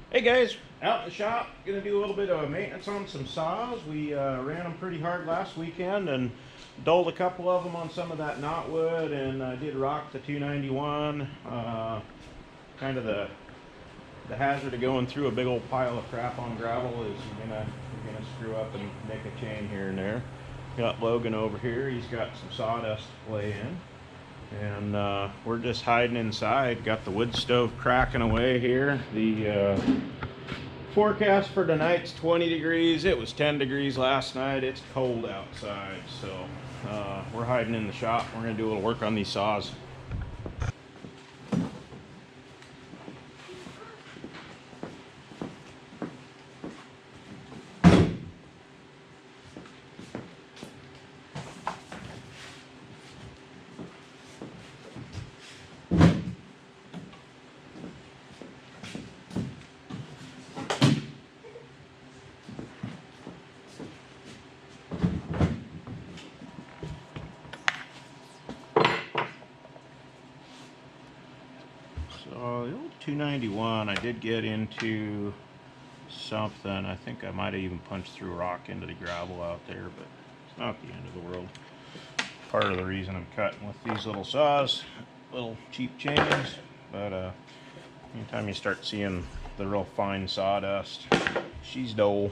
Hey guys, out in the shop, gonna do a little bit of maintenance on some saws. We ran them pretty hard last weekend and dulled a couple of them on some of that knotwood, and did rock the 291. Kind of the hazard of going through a big old pile of crap on gravel is you're gonna screw up and nick a chain here and there. Got Logan over here. He's got some sawdust to play in. And we're just hiding inside. Got the wood stove cracking away here. The forecast for tonight's 20 degrees. It was 10 degrees last night. It's cold outside, so we're hiding in the shop. We're gonna do a little work on these saws. So the old 291, I did get into something. I think I might have even punched through a rock into the gravel out there, but it's not the end of the world. Part of the reason I'm cutting with these little saws, little cheap chains, but anytime you start seeing the real fine sawdust, she's dull.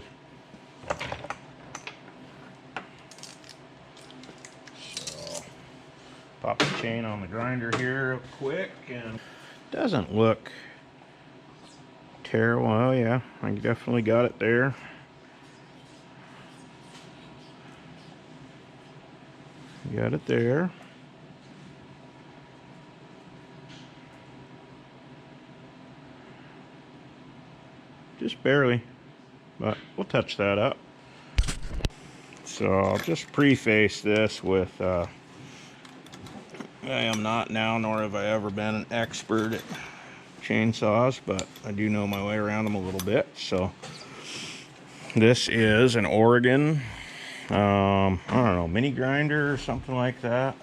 So pop the chain on the grinder here real quick, and doesn't look terrible. Oh yeah, I definitely got it there. Got it there. Just barely, but we'll touch that up. So I'll just preface this with I am not now, nor have I ever been an expert at chainsaws, but I do know my way around them a little bit. So this is an Oregon, I don't know, mini grinder or something like that.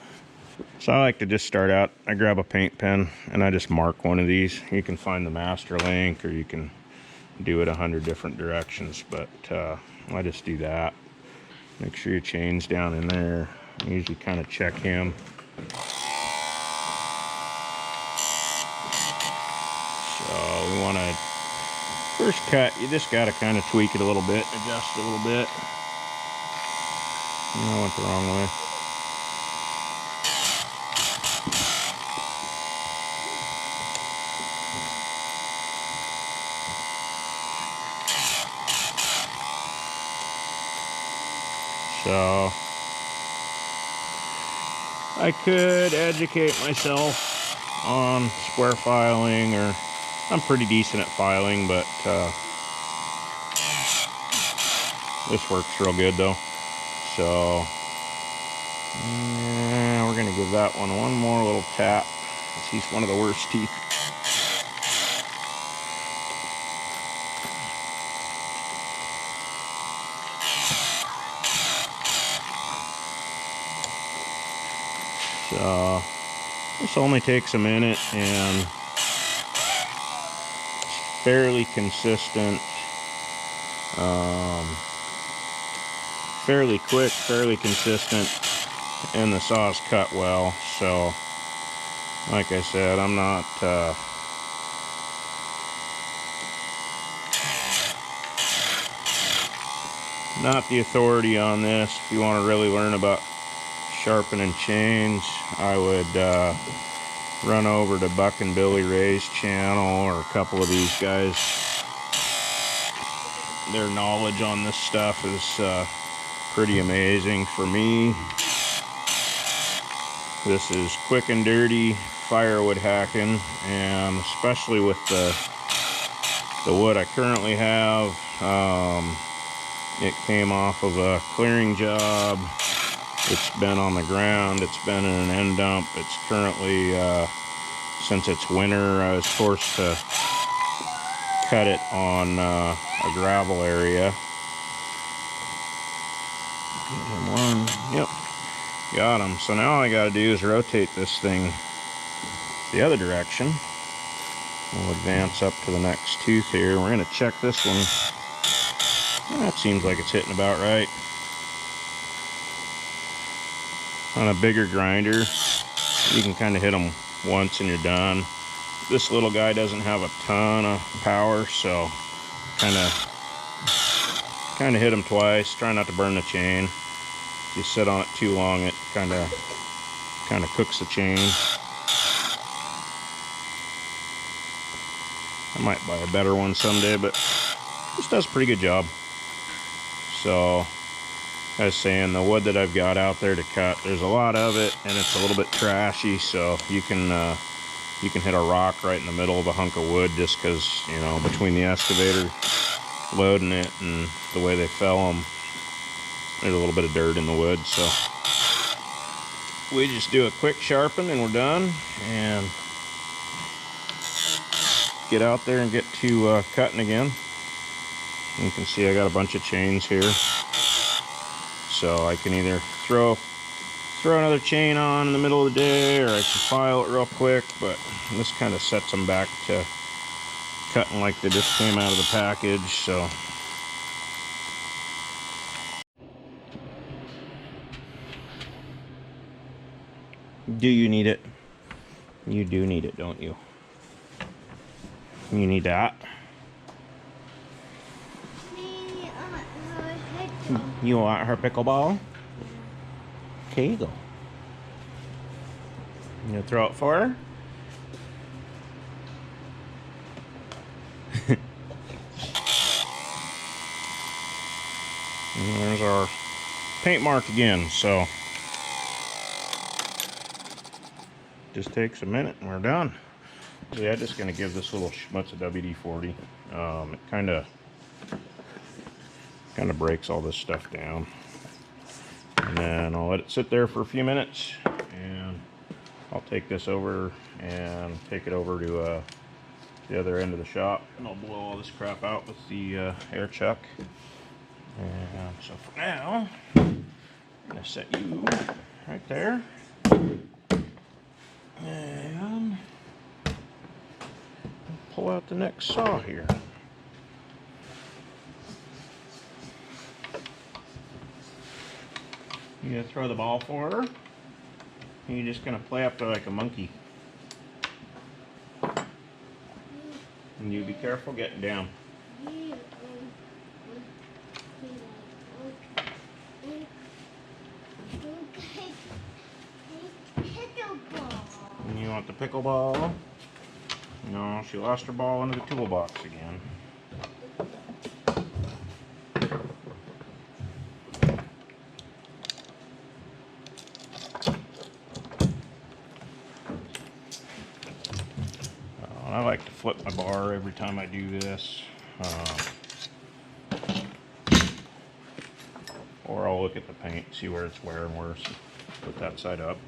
So I like to just start out, I grab a paint pen and I just mark one of these. You can find the master link, or you can do it 100 different directions, but I just do that. Make sure your chain's down in there. I usually kind of check him. So we want to first cut, you just got to kind of tweak it a little bit, adjust it a little bit. I went the wrong way. So I could educate myself on square filing, or I'm pretty decent at filing, but this works real good though. So yeah, we're gonna give that one more little tap. He's one of the worst teeth. So this only takes a minute, and it's fairly consistent, fairly quick, fairly consistent, and the saw's cut well. So like I said, I'm not not the authority on this. If you want to really learn about sharpening chains, I would run over to Buck and Billy Ray's channel, or a couple of these guys. Their knowledge on this stuff is pretty amazing. For me, this is quick and dirty firewood hacking, and especially with the wood I currently have, it came off of a clearing job. It's been on the ground, it's been in an end dump. It's currently, since it's winter, I was forced to cut it on a gravel area. Get him one. Yep, got him. So now all I gotta do is rotate this thing the other direction. We'll advance up to the next tooth here. We're going to check this one. That seems like it's hitting about right. On a bigger grinder, you can kind of hit them once and you're done. This little guy doesn't have a ton of power, so kind of hit them twice. Try not to burn the chain. If you sit on it too long, it kind of cooks the chain. I might buy a better one someday, but this does a pretty good job. So, I was saying, the wood that I've got out there to cut, there's a lot of it, and it's a little bit trashy, so you can hit a rock right in the middle of a hunk of wood just because, you know, between the excavator loading it and the way they fell them, there's a little bit of dirt in the wood. So we just do a quick sharpen and we're done, and get out there and get to cutting again. You can see I got a bunch of chains here, so I can either throw another chain on in the middle of the day, or I can file it real quick, but this kind of sets them back to cutting like they just came out of the package. So do you need it? You do need it, don't you? You need that. You want her pickleball? Okay, you go. You gonna throw it for her? And there's our paint mark again, so just takes a minute and we're done. So yeah, just gonna give this little schmutz a WD-40. It kind of breaks all this stuff down, and then I'll let it sit there for a few minutes, and I'll take this over and take it over to the other end of the shop, and I'll blow all this crap out with the air chuck. And so for now, I'm gonna set you right there, and pull out the next saw here. You gonna throw the ball for her? And you're just gonna play up there like a monkey. And you be careful getting down. And you want the pickleball? No, she lost her ball into the toolbox again. I like to flip my bar every time I do this, or I'll look at the paint, see where it's wearing worse, put that side up.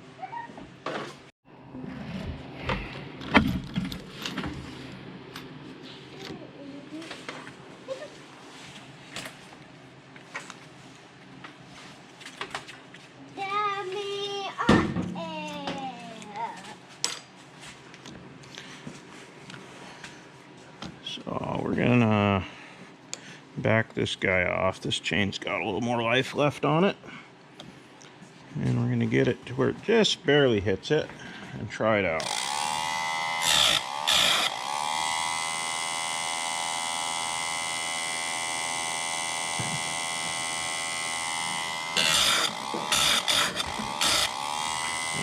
So we're gonna back this guy off. This chain's got a little more life left on it, and we're gonna get it to where it just barely hits it and try it out.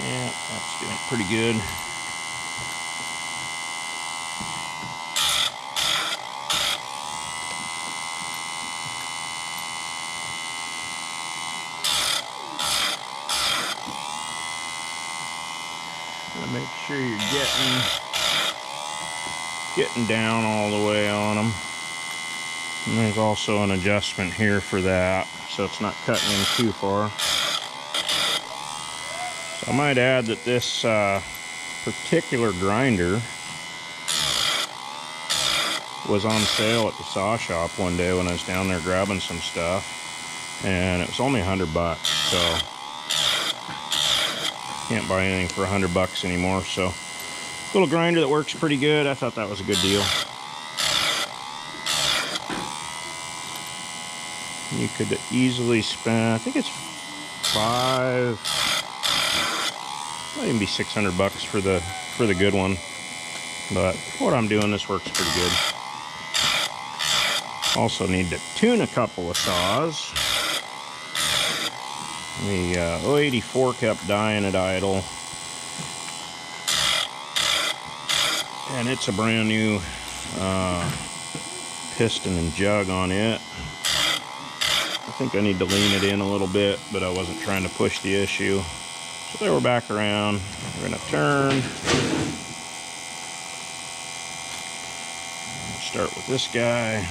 Yeah, that's doing pretty good. Make sure you're getting down all the way on them. And there's also an adjustment here for that, so it's not cutting in too far. So I might add that this particular grinder was on sale at the saw shop one day when I was down there grabbing some stuff, and it was only $100, so can't buy anything for $100 anymore. So Little grinder that works pretty good. I thought that was a good deal. You could easily spend, I think it's might even be $600 for the good one. But what I'm doing, this works pretty good. Also need to tune a couple of saws. The 084 kept dying at idle. And it's a brand new piston and jug on it. I think I need to lean it in a little bit, but I wasn't trying to push the issue. So there, we're back around. We're going to turn. Start with this guy.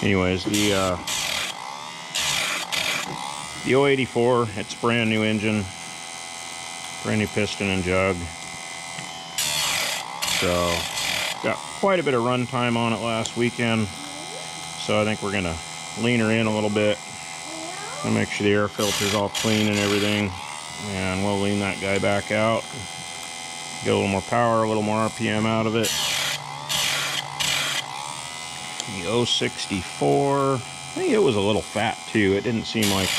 Anyways, the 084, it's brand new engine, brand new piston and jug. So got quite a bit of run time on it last weekend. So I think we're gonna lean her in a little bit and make sure the air filter's all clean and everything. And we'll lean that guy back out. Get a little more power, a little more RPM out of it. The 064, I think it was a little fat too. It didn't seem like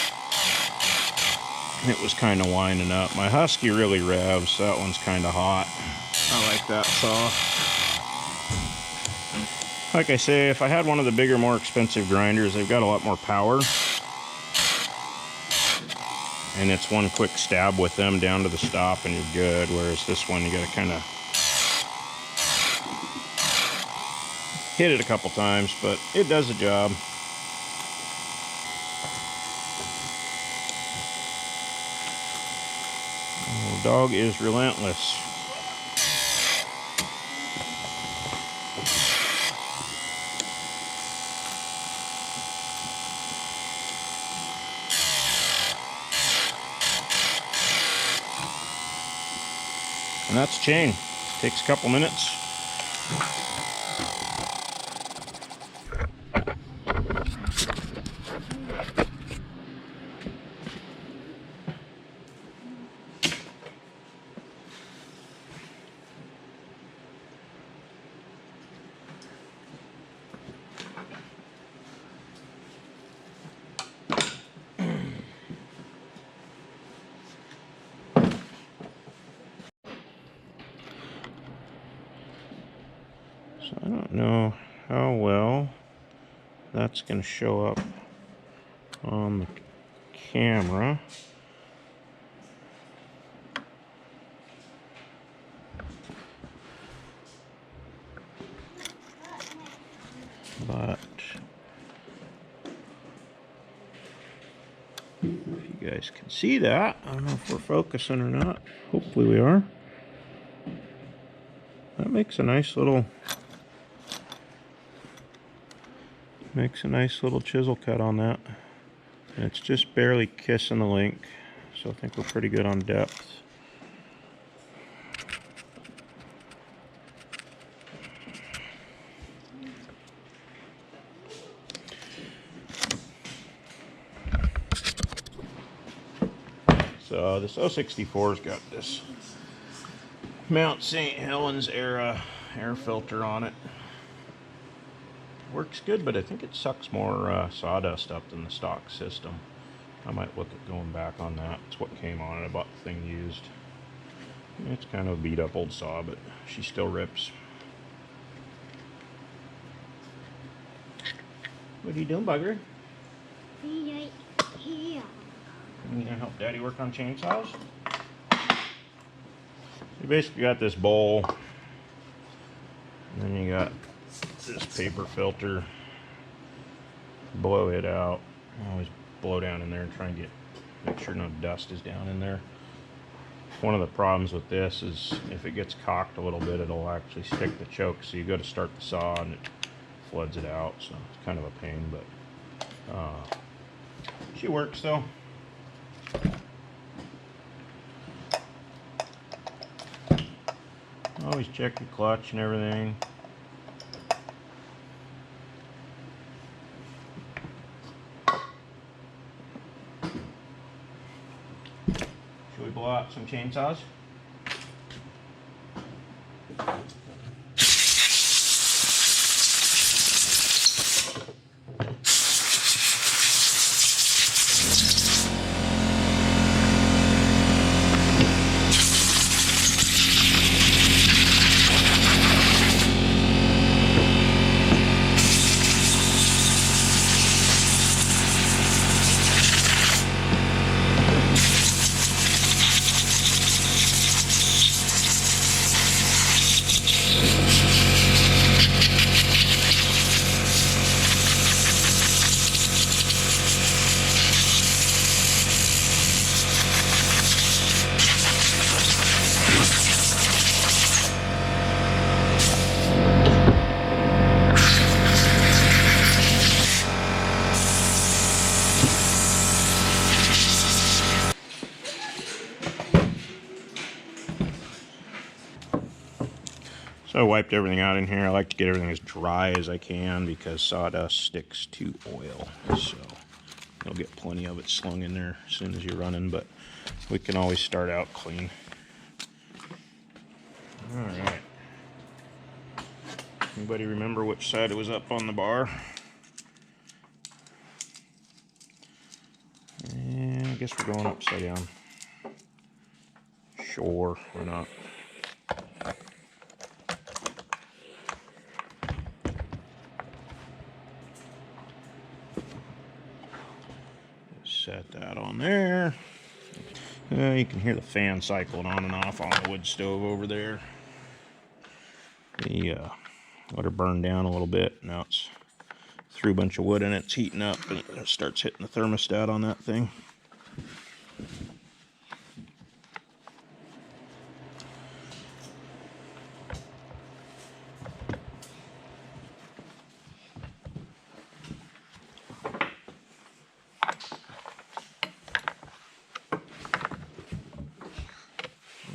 it was kind of winding up. My Husky really revs, so that one's kind of hot. I like that saw. Like I say, if I had one of the bigger, more expensive grinders, they've got a lot more power. And it's one quick stab with them down to the stop and you're good. Whereas this one, you got to kind of hit it a couple times, but it does the job. The dog is relentless. And that's chain. Takes a couple minutes. So I don't know how well that's going to show up on the camera. But if you guys can see that, I don't know if we're focusing or not. Hopefully we are. That makes a nice little chisel cut on that. And it's just barely kissing the link, so I think we're pretty good on depth. So this 064's got this Mount St. Helens era air filter on it. Works good, but I think it sucks more sawdust up than the stock system. I might look at going back on that. It's what came on it. I bought the thing used. It's kind of a beat up old saw, but she still rips. What are you doing, bugger? Right here. You gonna help Daddy work on chainsaws? You basically got this bowl, and then you got this paper filter. Blow it out. Always blow down in there and try and make sure no dust is down in there. One of the problems with this is if it gets cocked a little bit, it'll actually stick the choke. So you got to start the saw and it floods it out. So it's kind of a pain, but she works though. Always check your clutch and everything. Should we blow out some chainsaws? So I wiped everything out in here. I like to get everything as dry as I can because sawdust sticks to oil. So you'll get plenty of it slung in there as soon as you're running, but we can always start out clean. Alright. Anybody remember which side it was up on the bar? And I guess we're going upside down. Sure, why not? Set that on there. You can hear the fan cycling on and off on the wood stove over there. Let her burn down a little bit. Now it's threw a bunch of wood in it. It's heating up and it starts hitting the thermostat on that thing.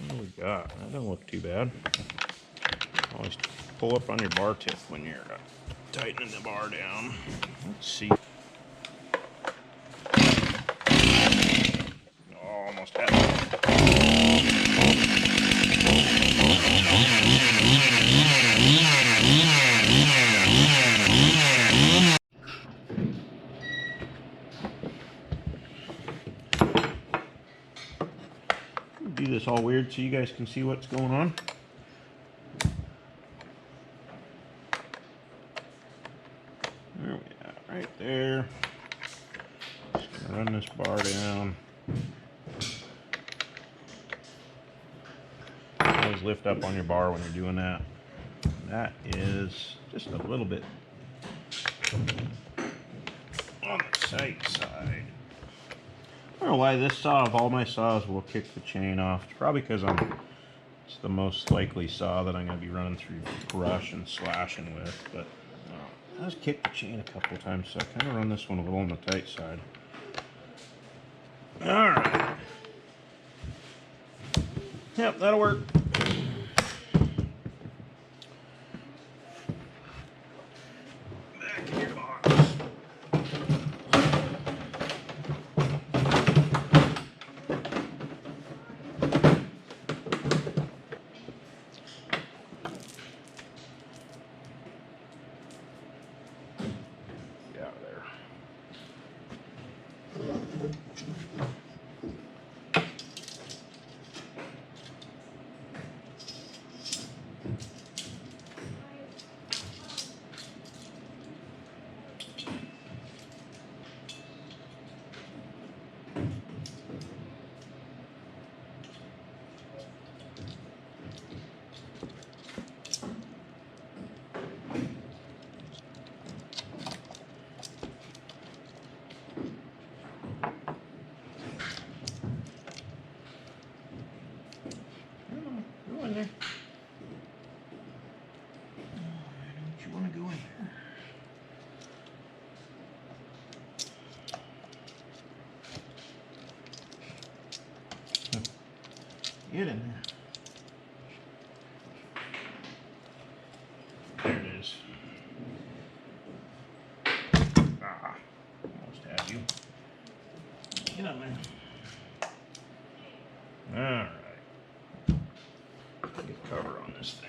What we got? That don't look too bad. Always pull up on your bar tip when you're tightening the bar down. Let's see. Oh, almost had it. Do this all weird so you guys can see what's going on. There we are, right there. Just gonna run this bar down. Always lift up on your bar when you're doing that. That is just a little bit on the tight side. I don't know why this saw of all my saws will kick the chain off. It's probably because it's the most likely saw that I'm going to be running through brush and slashing with. But I just kicked the chain a couple of times, so I kind of run this one a little on the tight side. All right. Yep, that'll work. Back in your box. Get out of there. Go in there. Don't you want to go in there? Get in there. There it is. Ah, almost had you. Get on there. Alright. Get cover on this thing.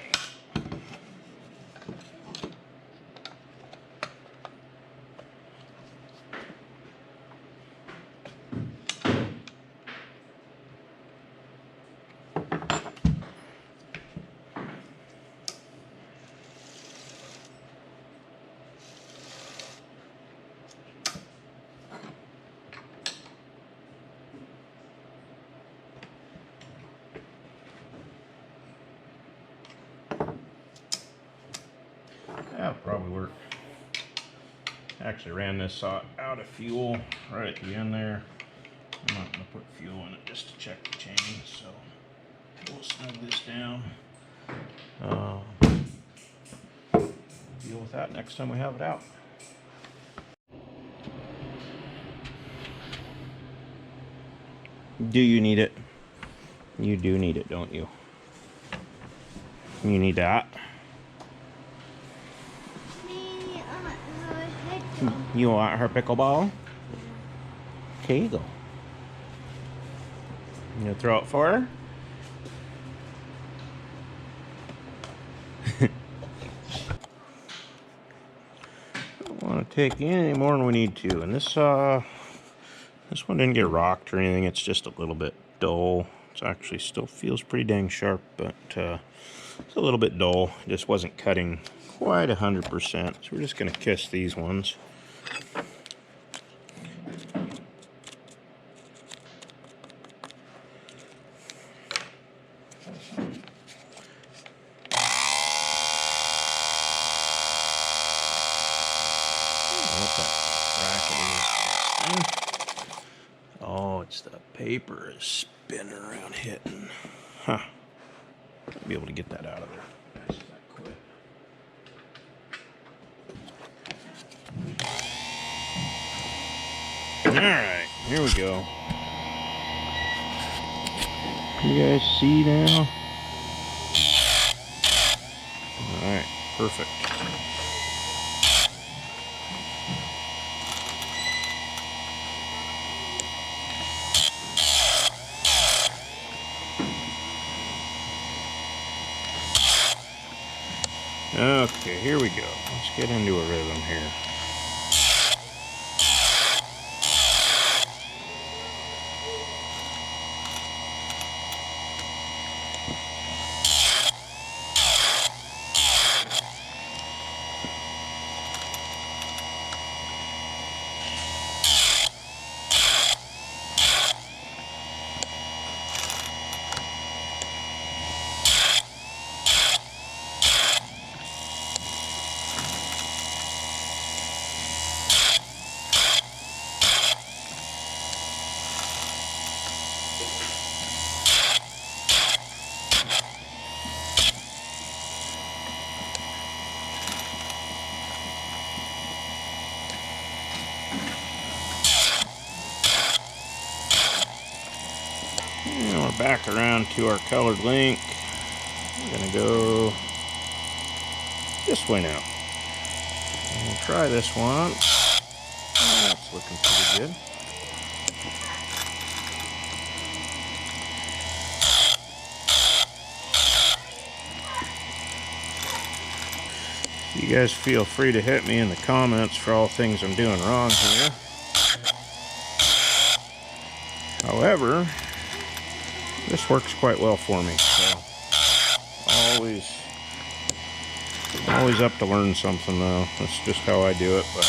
That'll probably work. Actually ran this saw out of fuel right at the end there. I'm not going to put fuel in it just to check the chain, so we'll snug this down. Deal with that next time we have it out. Do you need it? You do need it, don't you? You need that. You want her pickleball? Okay, you go. You gonna throw it for her? Don't want to take in any more than we need to. And this one didn't get rocked or anything. It's just a little bit dull. It actually still feels pretty dang sharp, but it's a little bit dull. It just wasn't cutting quite 100%. So we're just gonna kiss these ones. Oh, it's the paper is spinning around hitting. Huh. I'll be able to get that out of there. Alright, here we go. You guys see now? Alright, perfect. Okay, here we go. Let's get into a rhythm here. And we're back around to our colored link. We're gonna go this way now. And we'll try this one. That's looking pretty good. You guys feel free to hit me in the comments for all things I'm doing wrong here. However, this works quite well for me, so always up to learn something though. That's just how I do it, but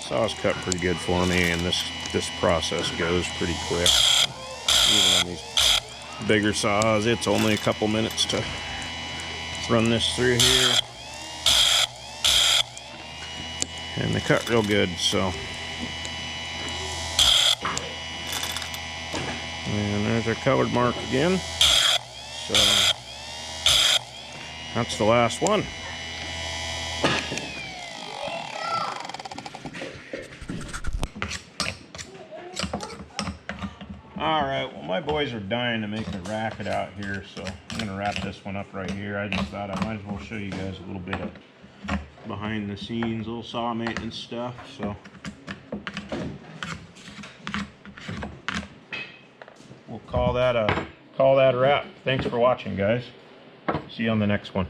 saw's cut pretty good for me, and this process goes pretty quick. Even on these bigger saws, it's only a couple minutes to run this through here, and they cut real good. So, and there's our colored mark again. So that's the last one. Alright, well my boys are dying to make a racket out here, so I'm going to wrap this one up right here. I just thought I might as well show you guys a little bit of behind the scenes, little saw maintenance stuff. So we'll call that a wrap. Thanks for watching, guys. See you on the next one.